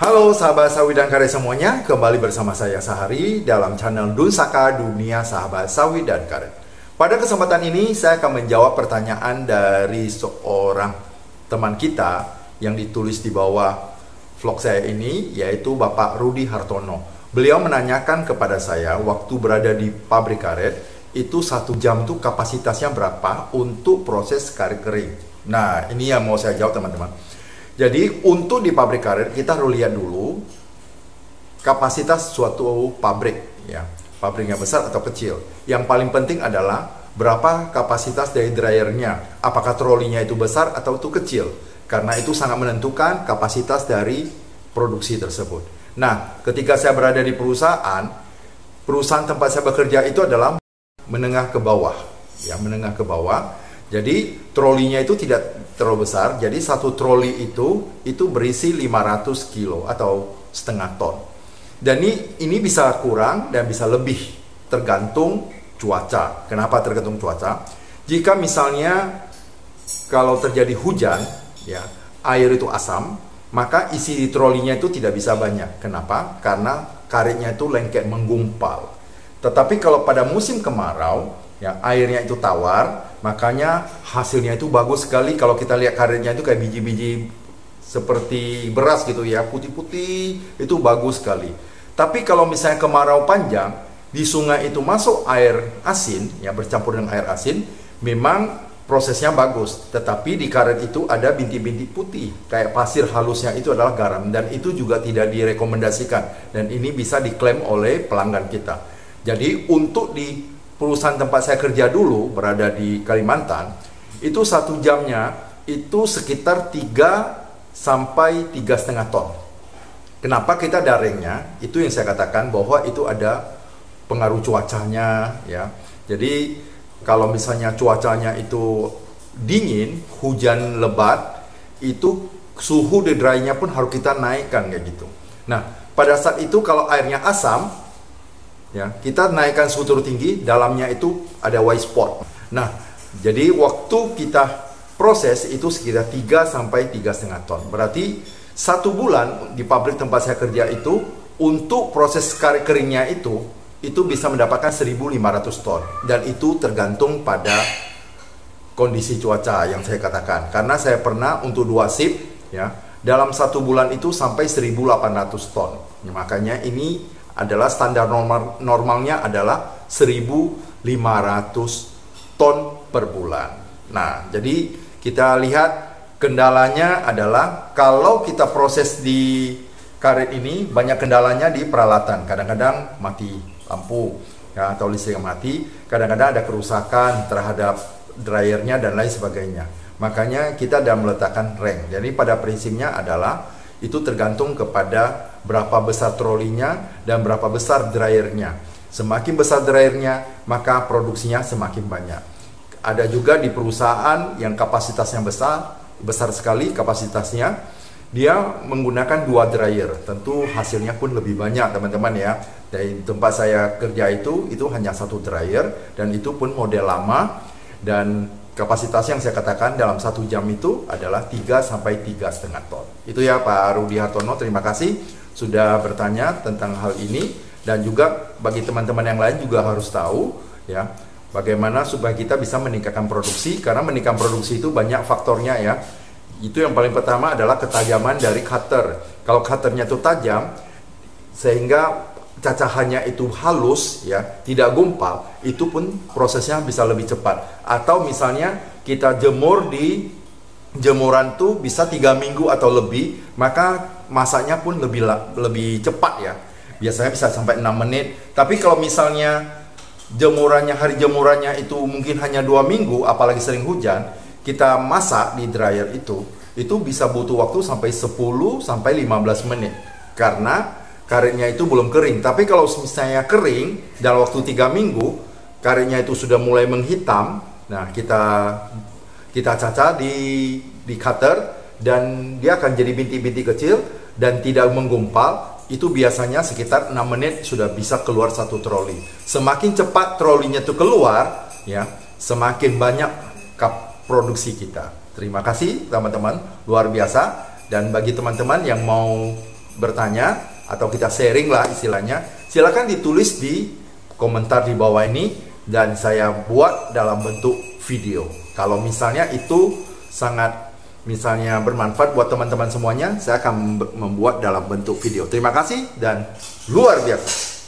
Halo sahabat sawit dan karet semuanya, kembali bersama saya Sahari dalam channel Dunsaka Dunia Sahabat Sawit dan Karet. Pada kesempatan ini saya akan menjawab pertanyaan dari seorang teman kita yang ditulis di bawah vlog saya ini, yaitu Bapak Rudi Hartono. Beliau menanyakan kepada saya, waktu berada di pabrik karet, itu 1 jam itu kapasitasnya berapa untuk proses karet kering. Nah, ini yang mau saya jawab teman-teman. Jadi untuk di pabrik karet kita harus lihat dulu kapasitas suatu pabrik, ya, pabriknya besar atau kecil. Yang paling penting adalah berapa kapasitas dari dryernya, apakah trolinya itu besar atau itu kecil, karena itu sangat menentukan kapasitas dari produksi tersebut. Nah, ketika saya berada di perusahaan tempat saya bekerja itu adalah menengah ke bawah, ya, menengah ke bawah. Jadi trolinya itu tidak terlalu besar, jadi satu troli itu berisi 500 kilo atau setengah ton. Dan ini bisa kurang dan bisa lebih tergantung cuaca. Kenapa tergantung cuaca? Jika misalnya kalau terjadi hujan, ya, air itu asam, maka isi trolinya itu tidak bisa banyak. Kenapa? Karena karetnya itu lengket menggumpal. Tetapi kalau pada musim kemarau, ya, airnya itu tawar, makanya hasilnya itu bagus sekali. Kalau kita lihat karetnya itu kayak biji-biji seperti beras gitu ya, putih-putih, itu bagus sekali. Tapi kalau misalnya kemarau panjang, di sungai itu masuk air asin, ya, bercampur dengan air asin, memang prosesnya bagus. Tetapi di karet itu ada bintik-bintik putih, kayak pasir halusnya itu adalah garam, dan itu juga tidak direkomendasikan. Dan ini bisa diklaim oleh pelanggan kita. Jadi untuk di perusahaan tempat saya kerja dulu, berada di Kalimantan, itu 1 jamnya itu sekitar 3 sampai 3,5 ton. Kenapa kita daringnya? Itu yang saya katakan bahwa itu ada pengaruh cuacanya, ya. Jadi kalau misalnya cuacanya itu dingin, hujan lebat, itu suhu di drynya pun harus kita naikkan kayak gitu. Nah, pada saat itu kalau airnya asam, ya, kita naikkan suhu terlalu tinggi, dalamnya itu ada white spot. Nah, jadi waktu kita proses itu sekitar 3 sampai 3,5 ton. Berarti 1 bulan di pabrik tempat saya kerja itu, untuk proses karet keringnya itu bisa mendapatkan 1.500 ton. Dan itu tergantung pada kondisi cuaca yang saya katakan. Karena saya pernah untuk 2 shift, ya, dalam 1 bulan itu sampai 1.800 ton. Ya, makanya ini adalah standar normalnya adalah 1.500 ton per bulan. Nah, jadi kita lihat kendalanya adalah kalau kita proses di karet ini, banyak kendalanya di peralatan. Kadang-kadang mati lampu, ya, atau listrik mati, kadang-kadang ada kerusakan terhadap dryernya dan lain sebagainya. Makanya kita sudah meletakkan reng. Jadi pada prinsipnya adalah itu tergantung kepada berapa besar trolinya dan berapa besar dryernya. Semakin besar dryernya, maka produksinya semakin banyak. Ada juga di perusahaan yang kapasitasnya besar sekali kapasitasnya, dia menggunakan 2 dryer. Tentu hasilnya pun lebih banyak teman-teman, ya. Dari tempat saya kerja itu hanya 1 dryer, dan itu pun model lama, dan kapasitas yang saya katakan dalam 1 jam itu adalah 3 sampai 3,5 ton. Itu ya Pak Rudi Hartono, terima kasih sudah bertanya tentang hal ini. Dan juga bagi teman-teman yang lain juga harus tahu, ya, bagaimana supaya kita bisa meningkatkan produksi. Karena meningkatkan produksi itu banyak faktornya, ya. Itu yang paling pertama adalah ketajaman dari cutter. Kalau cutternya itu tajam sehingga cacahannya itu halus, ya, tidak gumpal, itu pun prosesnya bisa lebih cepat. Atau misalnya kita jemur di jemuran tuh bisa 3 minggu atau lebih, maka masaknya pun lebih cepat, ya. Biasanya bisa sampai 6 menit. Tapi kalau misalnya hari jemurannya itu mungkin hanya 2 minggu, apalagi sering hujan, kita masak di dryer itu bisa butuh waktu sampai 10 sampai 15 menit. Karena karetnya itu belum kering. Tapi kalau misalnya kering dalam waktu 3 minggu, karetnya itu sudah mulai menghitam. Nah, kita caca di cutter, dan dia akan jadi bintik-bintik kecil dan tidak menggumpal. Itu biasanya sekitar 6 menit sudah bisa keluar 1 troli. Semakin cepat trolinya itu keluar, ya, semakin banyak produksi kita. Terima kasih teman-teman, luar biasa. Dan bagi teman-teman yang mau bertanya atau kita sharing lah istilahnya, silakan ditulis di komentar di bawah ini dan saya buat dalam bentuk video. Kalau misalnya itu sangat misalnya bermanfaat buat teman-teman semuanya, saya akan membuat dalam bentuk video. Terima kasih dan luar biasa.